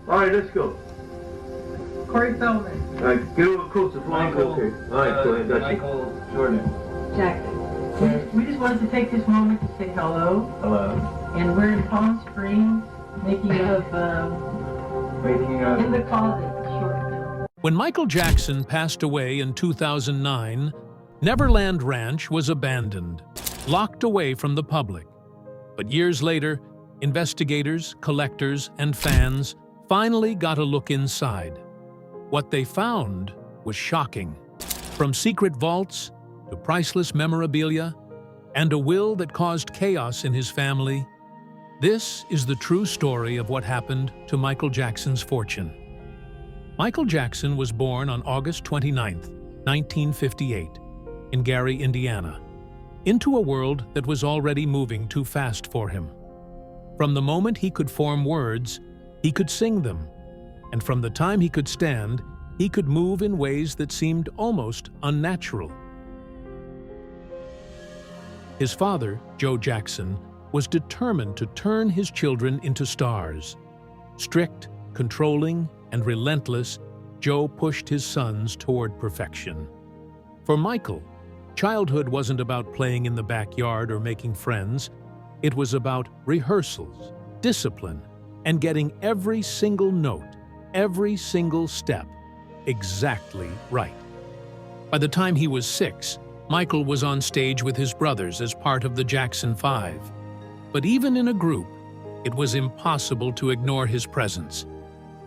All right, let's go. Corey Feldman. All right, get a little closer. Michael, Okay. All right, go ahead. Got you. Michael Jordan. Jackson. We just wanted to take this moment to say hello. Hello. And we're in Palm Springs making of In the Closet, a short film. When Michael Jackson passed away in 2009, Neverland Ranch was abandoned, locked away from the public. But years later, investigators, collectors, and fans finally got a look inside. What they found was shocking. From secret vaults to priceless memorabilia and a will that caused chaos in his family, this is the true story of what happened to Michael Jackson's fortune. Michael Jackson was born on August 29, 1958, in Gary, Indiana, into a world that was already moving too fast for him. From the moment he could form words, he could sing them, and from the time he could stand, he could move in ways that seemed almost unnatural. His father, Joe Jackson, was determined to turn his children into stars. Strict, controlling, and relentless, Joe pushed his sons toward perfection. For Michael, childhood wasn't about playing in the backyard or making friends. It was about rehearsals, discipline, and getting every single note, every single step, exactly right. By the time he was 6, Michael was on stage with his brothers as part of the Jackson 5. But even in a group, it was impossible to ignore his presence.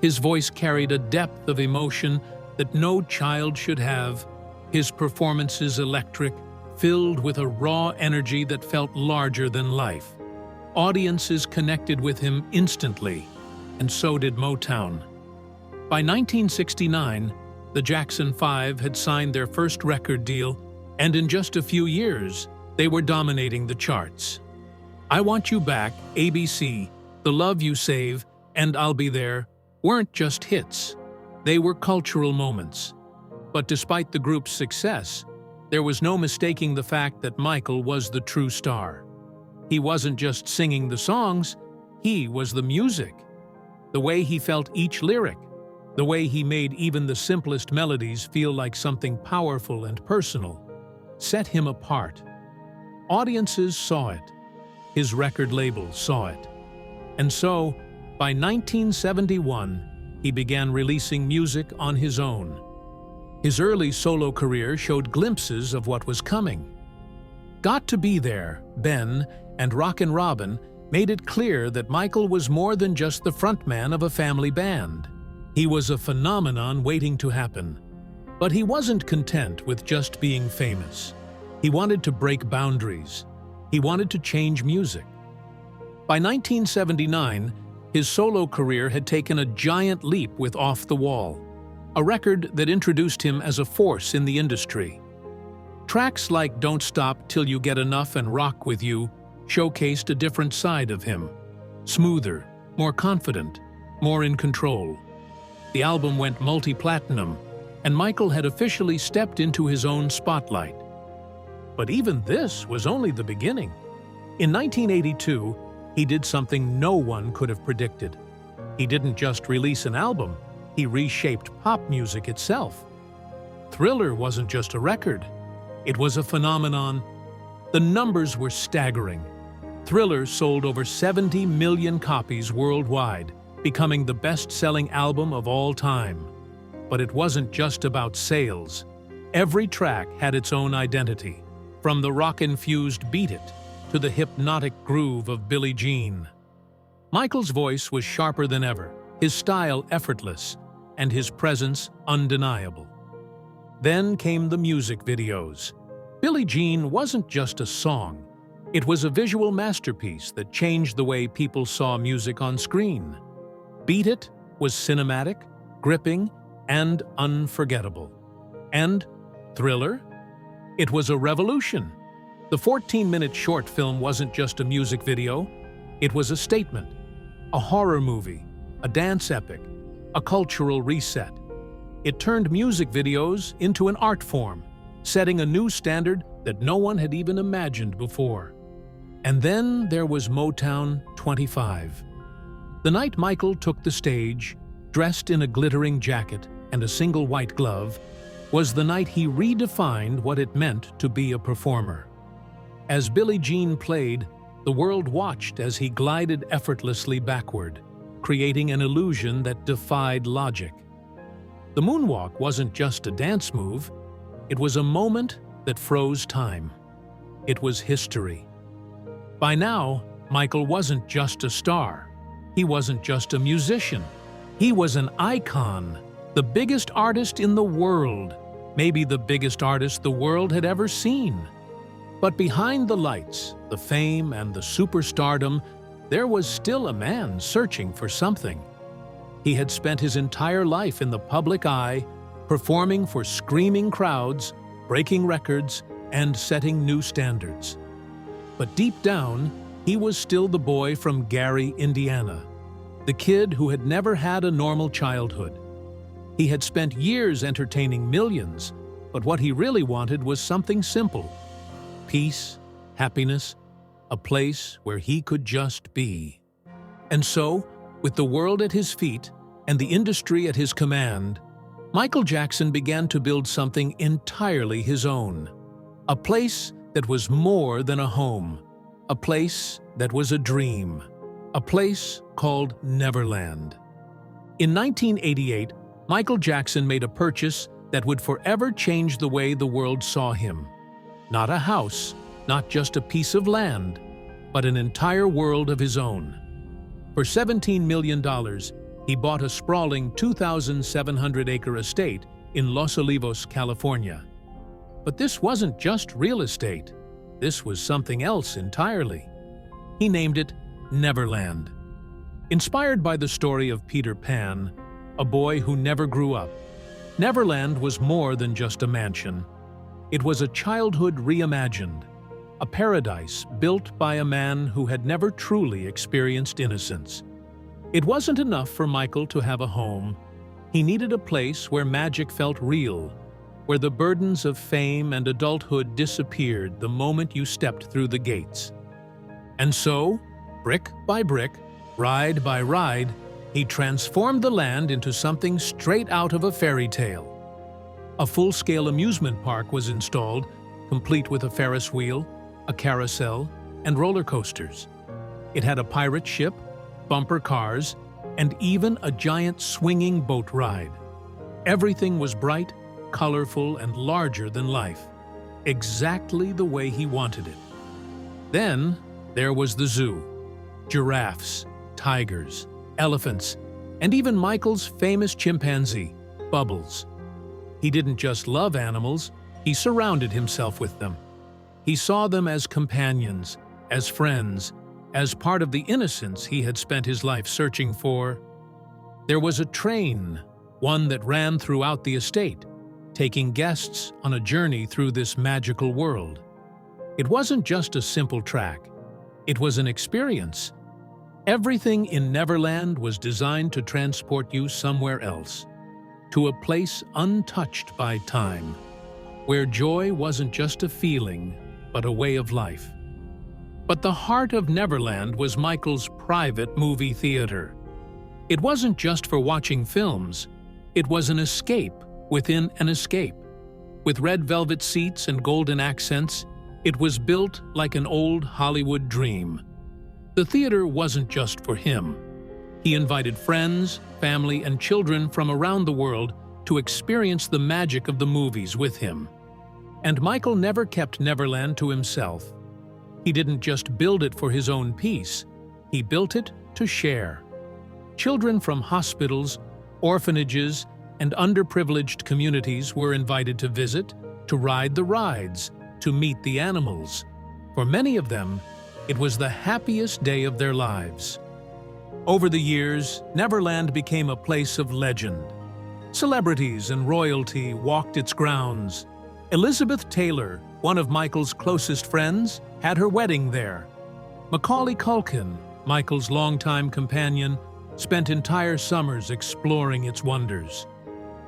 His voice carried a depth of emotion that no child should have, his performances electric, filled with a raw energy that felt larger than life. Audiences connected with him instantly, and so did Motown. By 1969, the Jackson 5 had signed their first record deal, and in just a few years, they were dominating the charts. I Want You Back, ABC, The Love You Save, and I'll Be There weren't just hits. They were cultural moments. But despite the group's success, there was no mistaking the fact that Michael was the true star. He wasn't just singing the songs, he was the music. The way he felt each lyric, the way he made even the simplest melodies feel like something powerful and personal, set him apart. Audiences saw it. His record label saw it. And so, by 1971, he began releasing music on his own. His early solo career showed glimpses of what was coming. Got to Be There, Ben, and Rockin' Robin made it clear that Michael was more than just the frontman of a family band. He was a phenomenon waiting to happen. But he wasn't content with just being famous. He wanted to break boundaries. He wanted to change music. By 1979, his solo career had taken a giant leap with Off the Wall, a record that introduced him as a force in the industry. Tracks like Don't Stop Till You Get Enough and Rock With You showcased a different side of him, smoother, more confident, more in control. The album went multi-platinum, and Michael had officially stepped into his own spotlight. But even this was only the beginning. In 1982, he did something no one could have predicted. He didn't just release an album, he reshaped pop music itself. Thriller wasn't just a record, it was a phenomenon. The numbers were staggering. Thriller sold over 70 million copies worldwide, becoming the best-selling album of all time. But it wasn't just about sales. Every track had its own identity, from the rock-infused Beat It to the hypnotic groove of Billie Jean. Michael's voice was sharper than ever, his style effortless, and his presence undeniable. Then came the music videos. Billie Jean wasn't just a song. It was a visual masterpiece that changed the way people saw music on screen. Beat It was cinematic, gripping, and unforgettable. And Thriller? It was a revolution. The 14-minute short film wasn't just a music video. It was a statement, a horror movie, a dance epic, a cultural reset. It turned music videos into an art form, setting a new standard that no one had even imagined before. And then there was Motown 25. The night Michael took the stage, dressed in a glittering jacket and a single white glove, was the night he redefined what it meant to be a performer. As Billie Jean played, the world watched as he glided effortlessly backward, creating an illusion that defied logic. The moonwalk wasn't just a dance move, it was a moment that froze time. It was history. By now, Michael wasn't just a star. He wasn't just a musician. He was an icon, the biggest artist in the world, maybe the biggest artist the world had ever seen. But behind the lights, the fame, and the superstardom, there was still a man searching for something. He had spent his entire life in the public eye, performing for screaming crowds, breaking records, and setting new standards. But deep down, he was still the boy from Gary, Indiana, the kid who had never had a normal childhood. He had spent years entertaining millions, but what he really wanted was something simple: peace, happiness, a place where he could just be. And so, with the world at his feet and the industry at his command, Michael Jackson began to build something entirely his own. A place that was more than a home. A place that was a dream. A place called Neverland. In 1988, Michael Jackson made a purchase that would forever change the way the world saw him. Not a house, not just a piece of land, but an entire world of his own. For $17 million, he bought a sprawling 2,700-acre estate in Los Olivos, California. But this wasn't just real estate. This was something else entirely. He named it Neverland. Inspired by the story of Peter Pan, a boy who never grew up, Neverland was more than just a mansion. It was a childhood reimagined, a paradise built by a man who had never truly experienced innocence. It wasn't enough for Michael to have a home. He needed a place where magic felt real, where the burdens of fame and adulthood disappeared the moment you stepped through the gates. And so, brick by brick, ride by ride, he transformed the land into something straight out of a fairy tale. A full-scale amusement park was installed, complete with a Ferris wheel, a carousel, and roller coasters. It had a pirate ship, bumper cars, and even a giant swinging boat ride. Everything was bright, colorful, and larger than life, exactly the way he wanted it. Then there was the zoo. Giraffes, tigers, elephants, and even Michael's famous chimpanzee, Bubbles. He didn't just love animals, he surrounded himself with them. He saw them as companions, as friends, as part of the innocence he had spent his life searching for. There was a train, one that ran throughout the estate, taking guests on a journey through this magical world. It wasn't just a simple track. It was an experience. Everything in Neverland was designed to transport you somewhere else, to a place untouched by time, where joy wasn't just a feeling, but a way of life. But the heart of Neverland was Michael's private movie theater. It wasn't just for watching films. It was an escape within an escape. With red velvet seats and golden accents, it was built like an old Hollywood dream. The theater wasn't just for him. He invited friends, family, and children from around the world to experience the magic of the movies with him. And Michael never kept Neverland to himself. He didn't just build it for his own peace, he built it to share. Children from hospitals, orphanages, and underprivileged communities were invited to visit, to ride the rides, to meet the animals. For many of them, it was the happiest day of their lives. Over the years, Neverland became a place of legend. Celebrities and royalty walked its grounds. Elizabeth Taylor, one of Michael's closest friends, had her wedding there. Macaulay Culkin, Michael's longtime companion, spent entire summers exploring its wonders.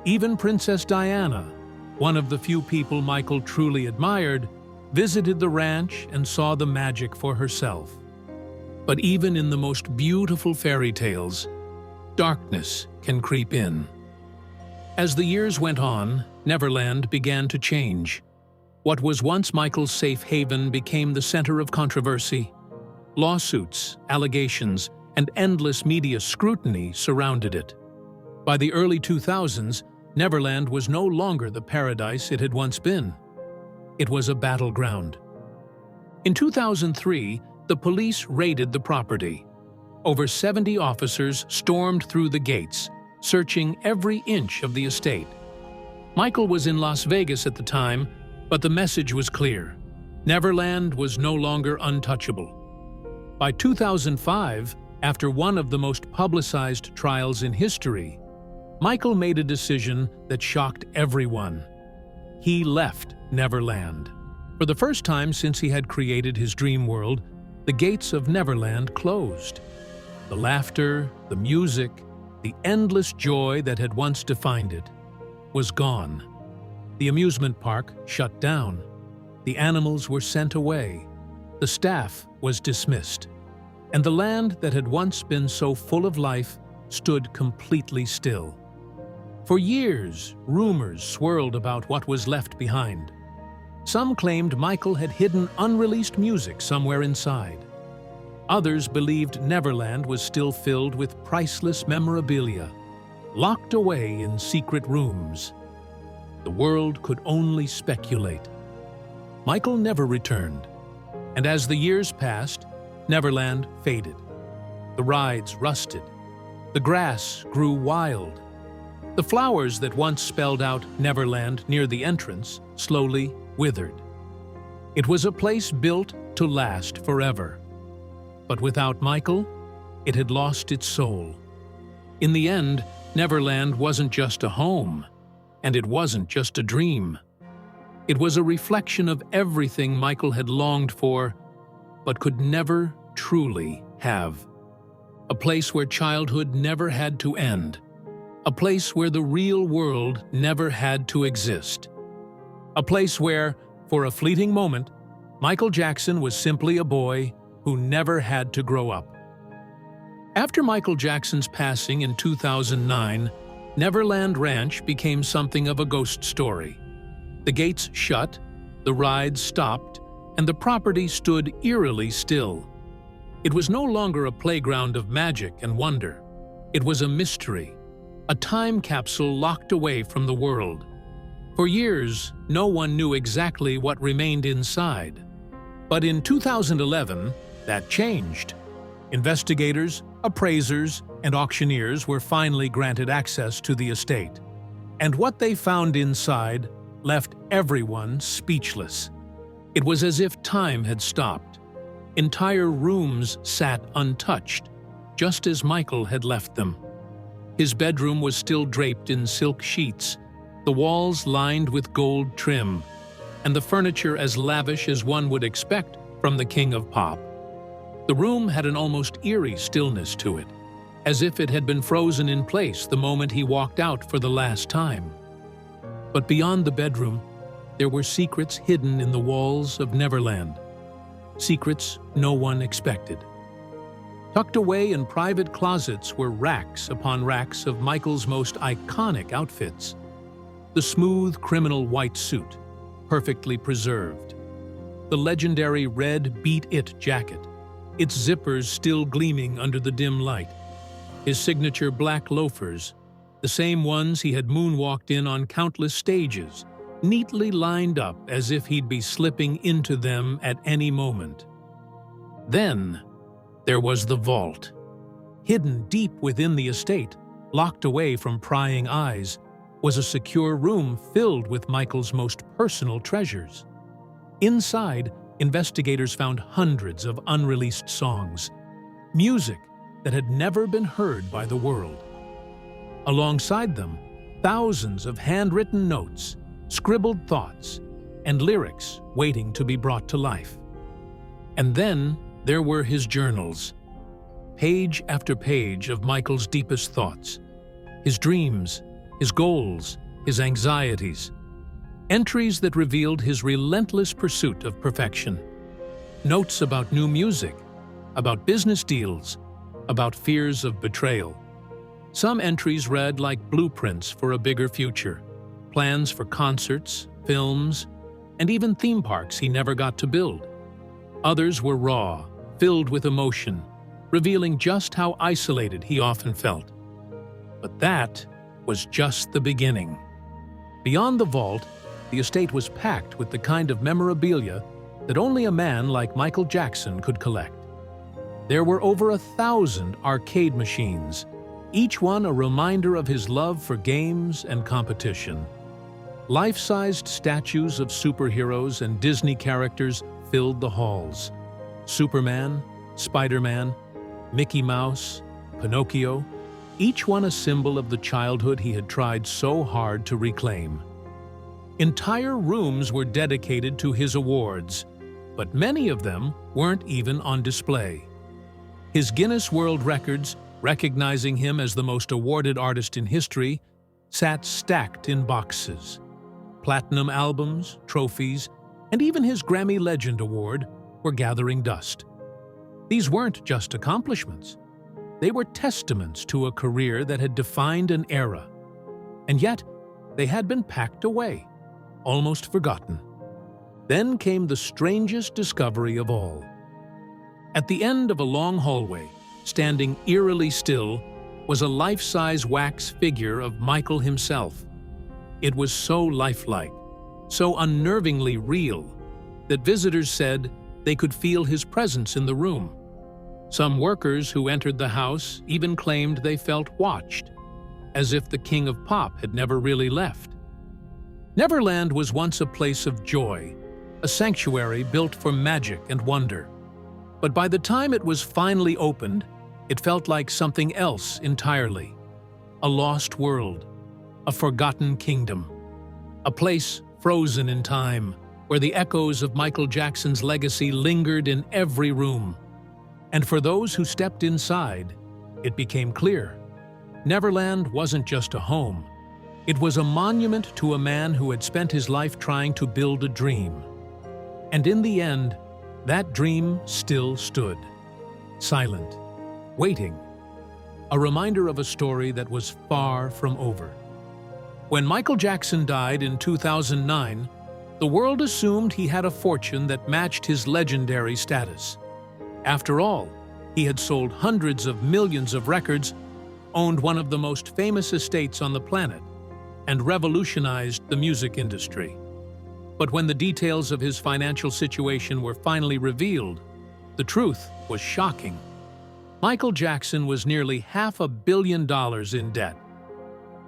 Even Princess Diana, one of the few people Michael truly admired, visited the ranch and saw the magic for herself. But even in the most beautiful fairy tales, darkness can creep in. As the years went on, Neverland began to change. What was once Michael's safe haven became the center of controversy. Lawsuits, allegations, and endless media scrutiny surrounded it. By the early 2000s, Neverland was no longer the paradise it had once been. It was a battleground. In 2003, the police raided the property. Over 70 officers stormed through the gates, searching every inch of the estate. Michael was in Las Vegas at the time, but the message was clear. Neverland was no longer untouchable. By 2005, after one of the most publicized trials in history, Michael made a decision that shocked everyone. He left Neverland. For the first time since he had created his dream world, the gates of Neverland closed. The laughter, the music, the endless joy that had once defined it was gone. The amusement park shut down. The animals were sent away. The staff was dismissed. And the land that had once been so full of life stood completely still. For years, rumors swirled about what was left behind. Some claimed Michael had hidden unreleased music somewhere inside. Others believed Neverland was still filled with priceless memorabilia, locked away in secret rooms. The world could only speculate. Michael never returned, and as the years passed, Neverland faded. The rides rusted. The grass grew wild. The flowers that once spelled out Neverland near the entrance slowly withered. It was a place built to last forever. But without Michael, it had lost its soul. In the end, Neverland wasn't just a home, and it wasn't just a dream. It was a reflection of everything Michael had longed for, but could never truly have. A place where childhood never had to end. A place where the real world never had to exist. A place where, for a fleeting moment, Michael Jackson was simply a boy who never had to grow up. After Michael Jackson's passing in 2009, Neverland Ranch became something of a ghost story. The gates shut, the rides stopped, and the property stood eerily still. It was no longer a playground of magic and wonder. It was a mystery, a time capsule locked away from the world. For years, no one knew exactly what remained inside. But in 2011, that changed. Investigators, appraisers, and auctioneers were finally granted access to the estate. And what they found inside left everyone speechless. It was as if time had stopped. Entire rooms sat untouched, just as Michael had left them. His bedroom was still draped in silk sheets, the walls lined with gold trim, and the furniture as lavish as one would expect from the king of pop. The room had an almost eerie stillness to it, as if it had been frozen in place the moment he walked out for the last time. But beyond the bedroom, there were secrets hidden in the walls of Neverland. Secrets no one expected. Tucked away in private closets were racks upon racks of Michael's most iconic outfits. The smooth criminal white suit, perfectly preserved. The legendary red Beat It jacket, its zippers still gleaming under the dim light. His signature black loafers, the same ones he had moonwalked in on countless stages, neatly lined up as if he'd be slipping into them at any moment. Then, there was the vault. Hidden deep within the estate, locked away from prying eyes, was a secure room filled with Michael's most personal treasures. Inside, investigators found hundreds of unreleased songs, music that had never been heard by the world. Alongside them, thousands of handwritten notes, scribbled thoughts, and lyrics waiting to be brought to life. And then there were his journals, page after page of Michael's deepest thoughts, his dreams, his goals, his anxieties, entries that revealed his relentless pursuit of perfection, notes about new music, about business deals, about fears of betrayal. Some entries read like blueprints for a bigger future, plans for concerts, films, and even theme parks he never got to build. Others were raw, filled with emotion, revealing just how isolated he often felt. But that was just the beginning. Beyond the vault, the estate was packed with the kind of memorabilia that only a man like Michael Jackson could collect. There were over 1,000 arcade machines, each one a reminder of his love for games and competition. Life-sized statues of superheroes and Disney characters filled the halls. Superman, Spider-Man, Mickey Mouse, Pinocchio, each one a symbol of the childhood he had tried so hard to reclaim. Entire rooms were dedicated to his awards, but many of them weren't even on display. His Guinness World Records, recognizing him as the most awarded artist in history, sat stacked in boxes. Platinum albums, trophies, and even his Grammy Legend Award were gathering dust. These weren't just accomplishments. They were testaments to a career that had defined an era. And yet, they had been packed away, almost forgotten. Then came the strangest discovery of all. At the end of a long hallway, standing eerily still, was a life-size wax figure of Michael himself. It was so lifelike, so unnervingly real, that visitors said they could feel his presence in the room. Some workers who entered the house even claimed they felt watched, as if the king of pop had never really left. Neverland was once a place of joy, a sanctuary built for magic and wonder. But by the time it was finally opened, it felt like something else entirely. A lost world, a forgotten kingdom, a place frozen in time, where the echoes of Michael Jackson's legacy lingered in every room. And for those who stepped inside, it became clear. Neverland wasn't just a home. It was a monument to a man who had spent his life trying to build a dream. And in the end, that dream still stood, silent, waiting, a reminder of a story that was far from over. When Michael Jackson died in 2009, the world assumed he had a fortune that matched his legendary status. After all, he had sold hundreds of millions of records, owned one of the most famous estates on the planet, and revolutionized the music industry. But when the details of his financial situation were finally revealed, the truth was shocking. Michael Jackson was nearly $500 million in debt.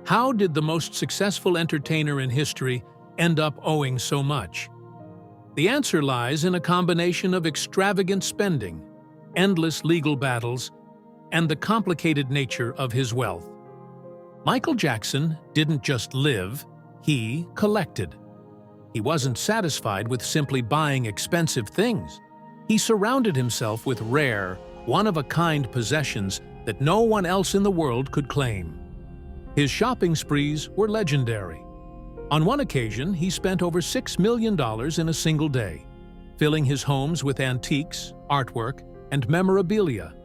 How did the most successful entertainer in history end up owing so much? The answer lies in a combination of extravagant spending, endless legal battles, and the complicated nature of his wealth. Michael Jackson didn't just live, he collected. He wasn't satisfied with simply buying expensive things. He surrounded himself with rare, one-of-a-kind possessions that no one else in the world could claim. His shopping sprees were legendary. On one occasion, he spent over $6 million in a single day, filling his homes with antiques, artwork, and memorabilia.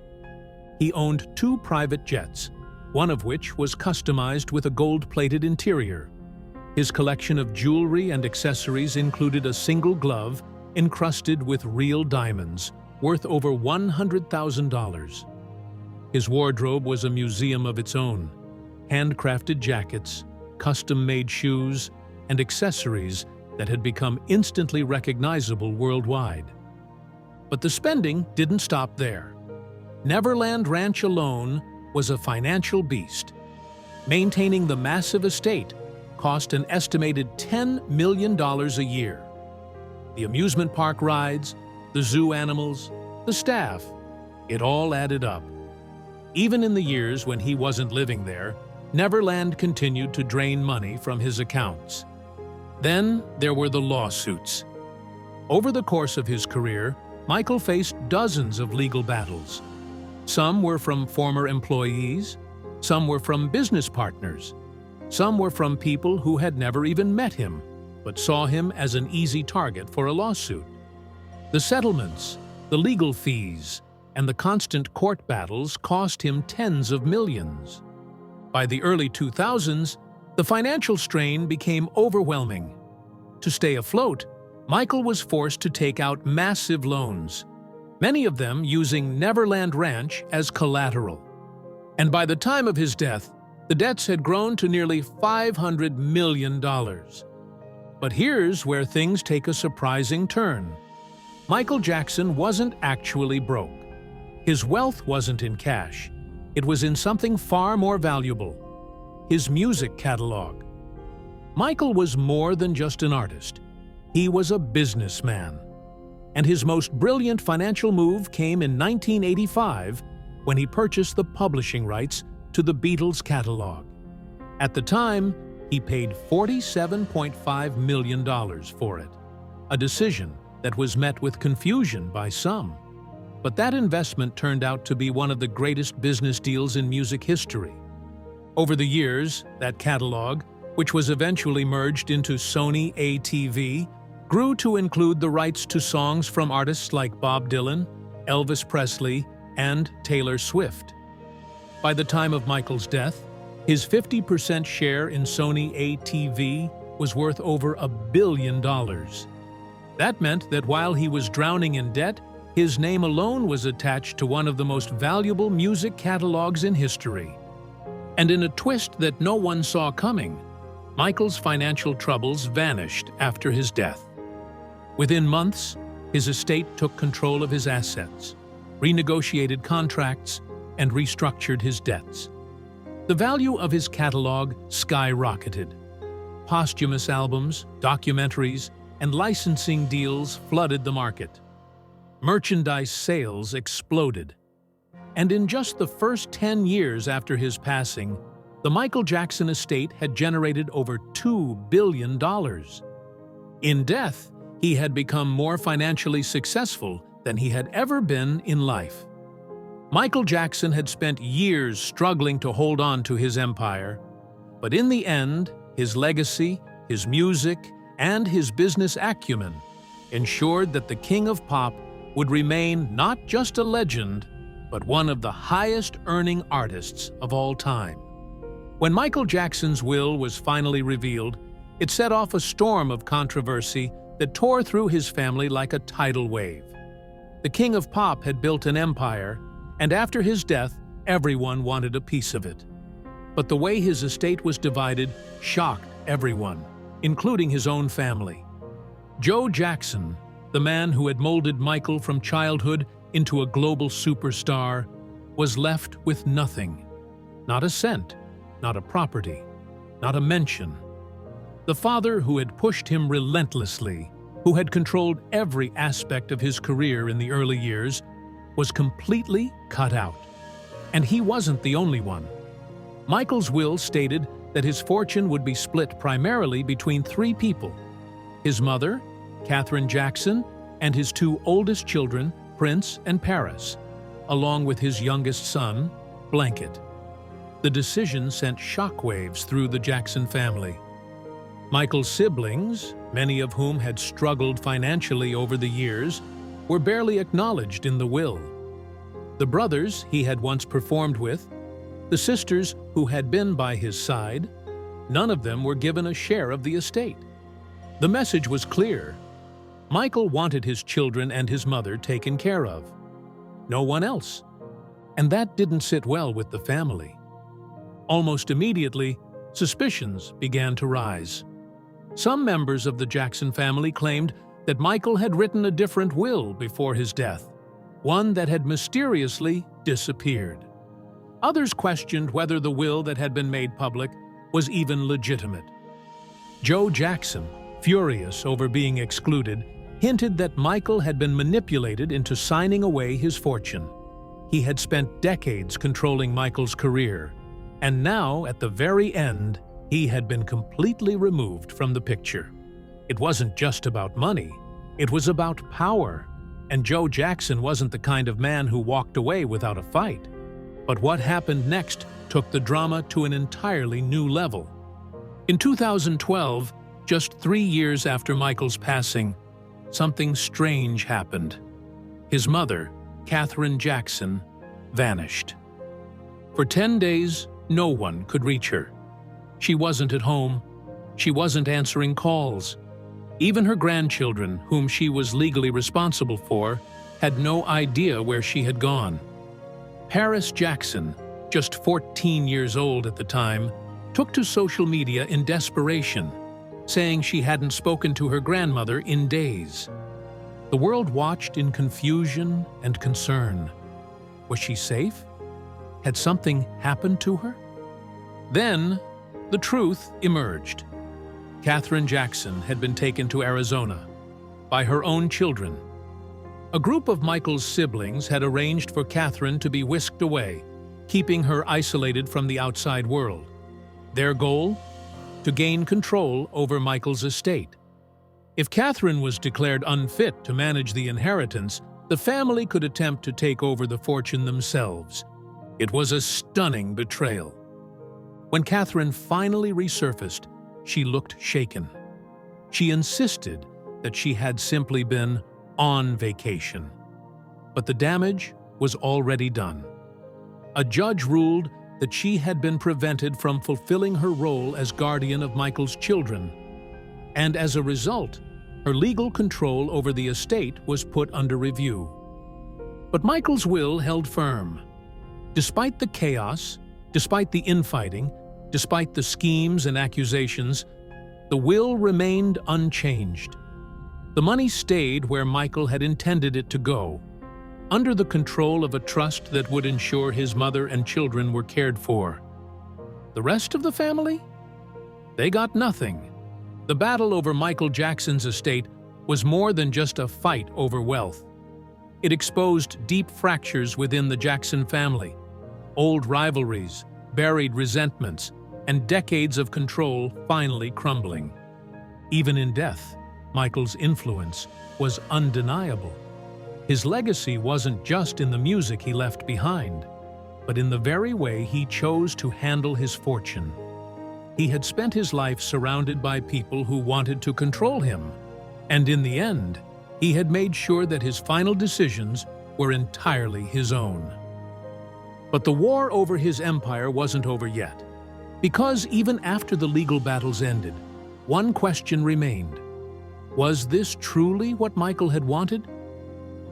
He owned 2 private jets, one of which was customized with a gold-plated interior. His collection of jewelry and accessories included a single glove encrusted with real diamonds, worth over $100,000. His wardrobe was a museum of its own. Handcrafted jackets, custom-made shoes, and accessories that had become instantly recognizable worldwide. But the spending didn't stop there. Neverland Ranch alone was a financial beast. Maintaining the massive estate cost an estimated $10 million a year. The amusement park rides, the zoo animals, the staff, it all added up. Even in the years when he wasn't living there, Neverland continued to drain money from his accounts. Then there were the lawsuits. Over the course of his career, Michael faced dozens of legal battles. Some were from former employees, some were from business partners, some were from people who had never even met him, but saw him as an easy target for a lawsuit. The settlements, the legal fees, and the constant court battles cost him tens of millions. By the early 2000s, the financial strain became overwhelming. To stay afloat, Michael was forced to take out massive loans, many of them using Neverland Ranch as collateral. And by the time of his death, the debts had grown to nearly $500 million. But here's where things take a surprising turn. Michael Jackson wasn't actually broke. His wealth wasn't in cash. It was in something far more valuable: his music catalog. Michael was more than just an artist. He was a businessman. And his most brilliant financial move came in 1985 when he purchased the publishing rights to the Beatles' catalog. At the time, he paid $47.5 million for it, a decision that was met with confusion by some. But that investment turned out to be one of the greatest business deals in music history. Over the years, that catalog, which was eventually merged into Sony ATV, grew to include the rights to songs from artists like Bob Dylan, Elvis Presley, and Taylor Swift. By the time of Michael's death, his 50% share in Sony ATV was worth over $1 billion. That meant that while he was drowning in debt, his name alone was attached to one of the most valuable music catalogs in history. And in a twist that no one saw coming, Michael's financial troubles vanished after his death. Within months, his estate took control of his assets, renegotiated contracts, and restructured his debts. The value of his catalog skyrocketed. Posthumous albums, documentaries, and licensing deals flooded the market. Merchandise sales exploded. And in just the first 10 years after his passing, the Michael Jackson estate had generated over $2 billion. In death, he had become more financially successful than he had ever been in life. Michael Jackson had spent years struggling to hold on to his empire, but in the end, his legacy, his music, and his business acumen ensured that the King of Pop would remain not just a legend, but one of the highest-earning artists of all time. When Michael Jackson's will was finally revealed, it set off a storm of controversy that tore through his family like a tidal wave. The King of Pop had built an empire, and after his death, everyone wanted a piece of it. But the way his estate was divided shocked everyone, including his own family. Joe Jackson, the man who had molded Michael from childhood into a global superstar, was left with nothing. Not a cent, not a property, not a mention. The father who had pushed him relentlessly, who had controlled every aspect of his career in the early years, was completely cut out. And he wasn't the only one. Michael's will stated that his fortune would be split primarily between three people: his mother, Katherine Jackson, and his two oldest children, Prince and Paris, along with his youngest son, Blanket. The decision sent shockwaves through the Jackson family. Michael's siblings, many of whom had struggled financially over the years, were barely acknowledged in the will. The brothers he had once performed with, the sisters who had been by his side, none of them were given a share of the estate. The message was clear. Michael wanted his children and his mother taken care of. No one else. And that didn't sit well with the family. Almost immediately, suspicions began to rise. Some members of the Jackson family claimed that Michael had written a different will before his death, one that had mysteriously disappeared. Others questioned whether the will that had been made public was even legitimate. Joe Jackson, furious over being excluded, hinted that Michael had been manipulated into signing away his fortune. He had spent decades controlling Michael's career, and now, at the very end, he had been completely removed from the picture. It wasn't just about money, it was about power, and Joe Jackson wasn't the kind of man who walked away without a fight. But what happened next took the drama to an entirely new level. In 2012, just 3 years after Michael's passing, something strange happened. His mother, Katherine Jackson, vanished. For 10 days, no one could reach her. She wasn't at home. She wasn't answering calls. Even her grandchildren, whom she was legally responsible for, had no idea where she had gone. Paris Jackson, just 14 years old at the time, took to social media in desperation, saying she hadn't spoken to her grandmother in days. The world watched in confusion and concern. Was she safe? Had something happened to her? Then, the truth emerged. Katherine Jackson had been taken to Arizona by her own children. A group of Michael's siblings had arranged for Katherine to be whisked away, keeping her isolated from the outside world. Their goal? To gain control over Michael's estate. If Katherine was declared unfit to manage the inheritance, the family could attempt to take over the fortune themselves. It was a stunning betrayal. When Katherine finally resurfaced, she looked shaken. She insisted that she had simply been on vacation. But the damage was already done. A judge ruled that she had been prevented from fulfilling her role as guardian of Michael's children, and as a result, her legal control over the estate was put under review. But Michael's will held firm. Despite the chaos, despite the infighting, despite the schemes and accusations, the will remained unchanged. The money stayed where Michael had intended it to go, under the control of a trust that would ensure his mother and children were cared for. The rest of the family? They got nothing. The battle over Michael Jackson's estate was more than just a fight over wealth. It exposed deep fractures within the Jackson family, old rivalries, buried resentments, and decades of control finally crumbling. Even in death, Michael's influence was undeniable. His legacy wasn't just in the music he left behind, but in the very way he chose to handle his fortune. He had spent his life surrounded by people who wanted to control him, and in the end, he had made sure that his final decisions were entirely his own. But the war over his empire wasn't over yet, because even after the legal battles ended, one question remained. Was this truly what Michael had wanted?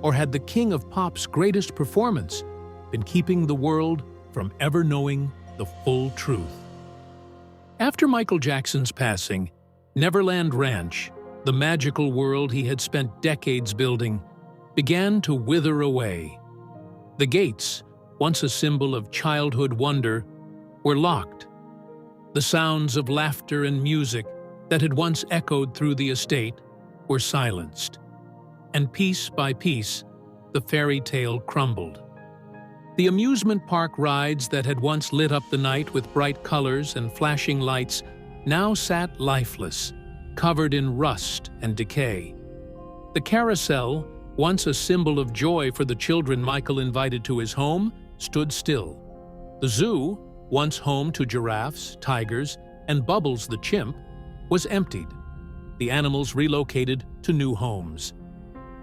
Or had the king of pop's greatest performance been keeping the world from ever knowing the full truth? After Michael Jackson's passing, Neverland Ranch, the magical world he had spent decades building, began to wither away. The gates, once a symbol of childhood wonder, were locked. The sounds of laughter and music that had once echoed through the estate were silenced. And piece by piece, the fairy tale crumbled. The amusement park rides that had once lit up the night with bright colors and flashing lights now sat lifeless, covered in rust and decay. The carousel, once a symbol of joy for the children Michael invited to his home, stood still. The zoo, once home to giraffes, tigers, and Bubbles the chimp, was emptied. The animals relocated to new homes.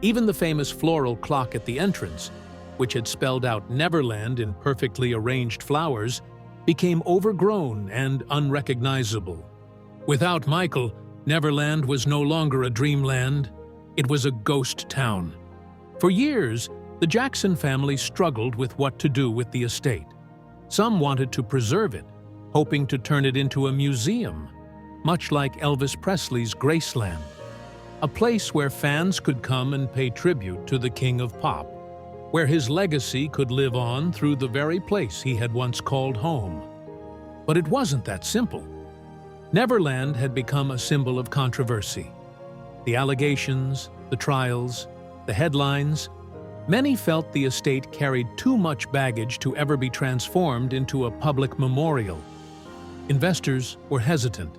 Even the famous floral clock at the entrance, which had spelled out Neverland in perfectly arranged flowers, became overgrown and unrecognizable. Without Michael, Neverland was no longer a dreamland. It was a ghost town. For years, the Jackson family struggled with what to do with the estate. Some wanted to preserve it, hoping to turn it into a museum, much like Elvis Presley's Graceland, a place where fans could come and pay tribute to the King of Pop, where his legacy could live on through the very place he had once called home. But it wasn't that simple. Neverland had become a symbol of controversy. The allegations, the trials, the headlines, many felt the estate carried too much baggage to ever be transformed into a public memorial. Investors were hesitant.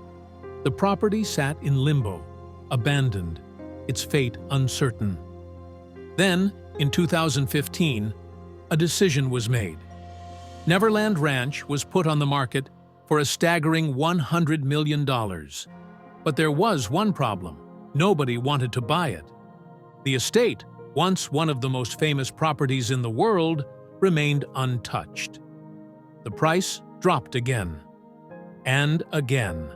The property sat in limbo, abandoned, its fate uncertain. Then, in 2015, a decision was made. Neverland Ranch was put on the market for a staggering $100 million. But there was one problem. Nobody wanted to buy it. The estate, once one of the most famous properties in the world, remained untouched. The price dropped again. And again.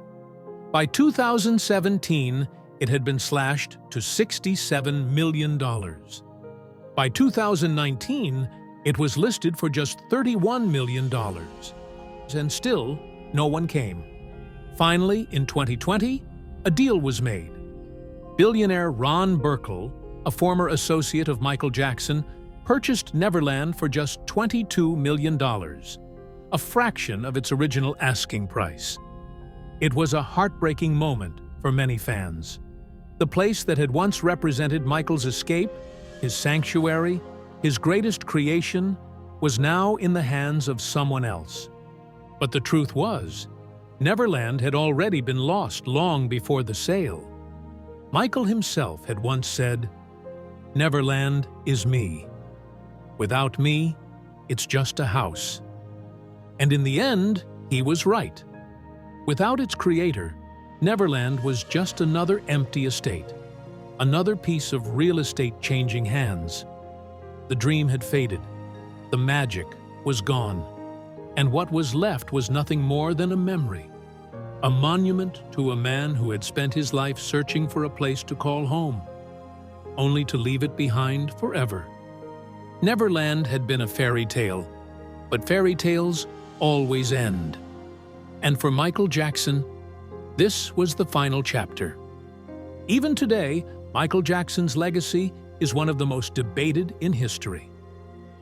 By 2017, it had been slashed to $67 million. By 2019, it was listed for just $31 million. And still, no one came. Finally, in 2020, a deal was made. Billionaire Ron Burkle, a former associate of Michael Jackson, purchased Neverland for just $22 million, a fraction of its original asking price. It was a heartbreaking moment for many fans. The place that had once represented Michael's escape, his sanctuary, his greatest creation, was now in the hands of someone else. But the truth was, Neverland had already been lost long before the sale. Michael himself had once said, "Neverland is me. Without me, it's just a house." And in the end, he was right. Without its creator, Neverland was just another empty estate, another piece of real estate changing hands. The dream had faded, the magic was gone, and what was left was nothing more than a memory, a monument to a man who had spent his life searching for a place to call home, only to leave it behind forever. Neverland had been a fairy tale, but fairy tales always end. And for Michael Jackson, this was the final chapter. Even today, Michael Jackson's legacy is one of the most debated in history.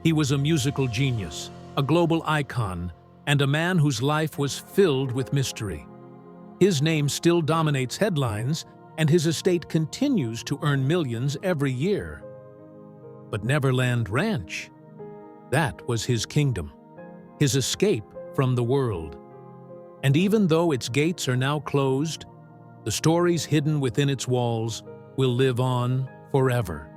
He was a musical genius, a global icon, and a man whose life was filled with mystery. His name still dominates headlines, and his estate continues to earn millions every year. But Neverland Ranch, that was his kingdom, his escape from the world. And even though its gates are now closed, the stories hidden within its walls will live on forever.